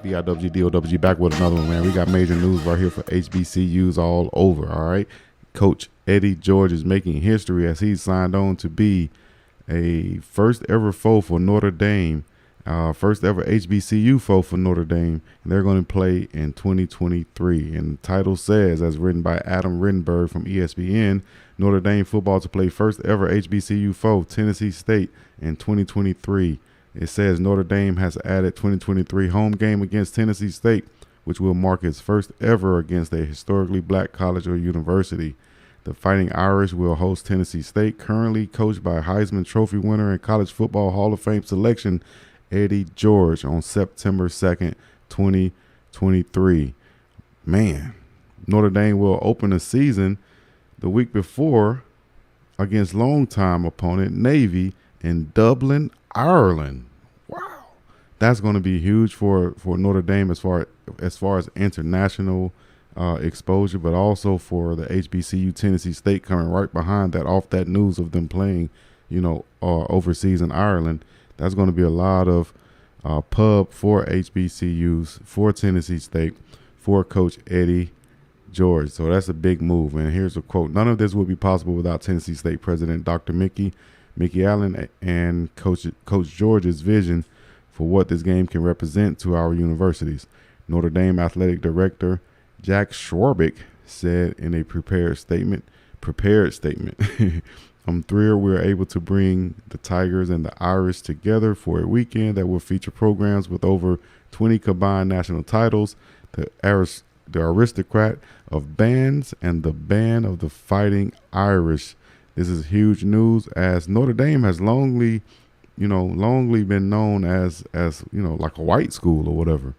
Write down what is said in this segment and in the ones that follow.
BIWGDOWG back with another one, man. We got major news right here for HBCUs all over, all right? Coach Eddie George is making history as he signed on to be a first ever foe for Notre Dame, first ever HBCU foe for Notre Dame, and they're going to play in 2023. And the title says, as written by Adam Rittenberg from ESPN, Notre Dame football to play first ever HBCU foe, Tennessee State, in 2023. It says Notre Dame has added 2023 home game against Tennessee State, which will mark its first ever against a historically black college or university. The Fighting Irish will host Tennessee State, currently coached by Heisman Trophy winner and College Football Hall of Fame selection Eddie George, on September 2nd, 2023. Man, Notre Dame will open the season the week before against longtime opponent Navy in Dublin, Ireland. Wow, that's going to be huge for Notre Dame as far as international exposure, but also for the HBCU Tennessee State coming right behind that off that news of them playing, overseas in Ireland. That's going to be a lot of pub for HBCUs, for Tennessee State, for Coach Eddie George. So that's a big move. And here's a quote: "None of this would be possible without Tennessee State President Dr. Mickey Allen and Coach George's vision for what this game can represent to our universities." Notre Dame Athletic Director Jack Schwarbick said in a prepared statement, "I'm thrilled we're able to bring the Tigers and the Irish together for a weekend that will feature programs with over 20 combined national titles, the aristocrat of bands and the band of the Fighting Irish." This is huge news, as Notre Dame has longly been known as like a white school or whatever.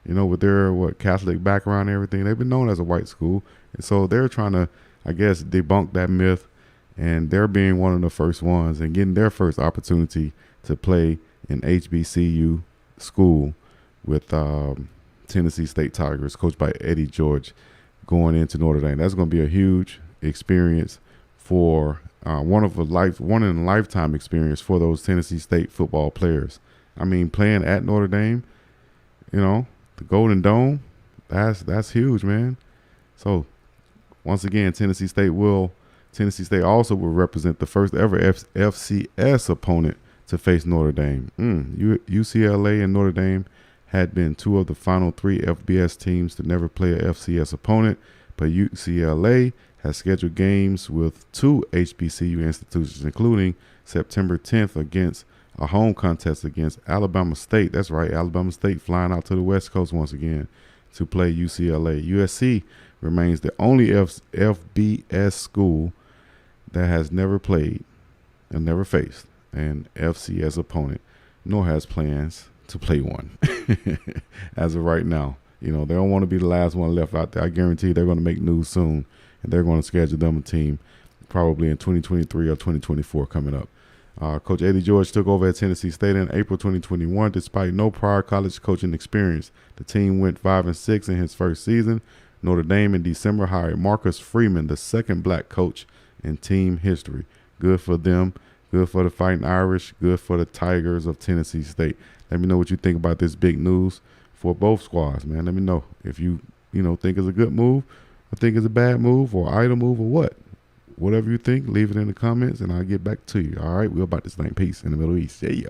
With their Catholic background and everything, they've been known as a white school. And so they're trying to, I guess, debunk that myth, and they're being one of the first ones and getting their first opportunity to play in HBCU school with Tennessee State Tigers, coached by Eddie George, going into Notre Dame. That's going to be a huge experience for one in a lifetime experience for those Tennessee State football players. I mean, playing at Notre Dame, the Golden Dome, that's huge, man. So once again, Tennessee State also will represent the first ever FCS opponent to face Notre Dame. UCLA and Notre Dame had been two of the final three FBS teams to never play a FCS opponent, but UCLA has scheduled games with two HBCU institutions, including September 10th against a home contest against Alabama State. That's right, Alabama State flying out to the West Coast once again to play UCLA. USC remains the only FBS school that has never played and never faced an FCS opponent, nor has plans to play one as of right now. They don't want to be the last one left out there. I guarantee they're going to make news soon, and they're going to schedule them a team probably in 2023 or 2024 coming up. Coach Eddie George took over at Tennessee State in April 2021. Despite no prior college coaching experience, the team went 5-6 in his first season. Notre Dame in December hired Marcus Freeman, the second black coach in team history. Good for them. Good for the Fighting Irish. Good for the Tigers of Tennessee State. Let me know what you think about this big news for both squads, man. Let me know if you think it's a good move, or think it's a bad move, or idle move, or what. Whatever you think, leave it in the comments, and I'll get back to you. All right, we're about this thing. Peace in the Middle East. Yeah.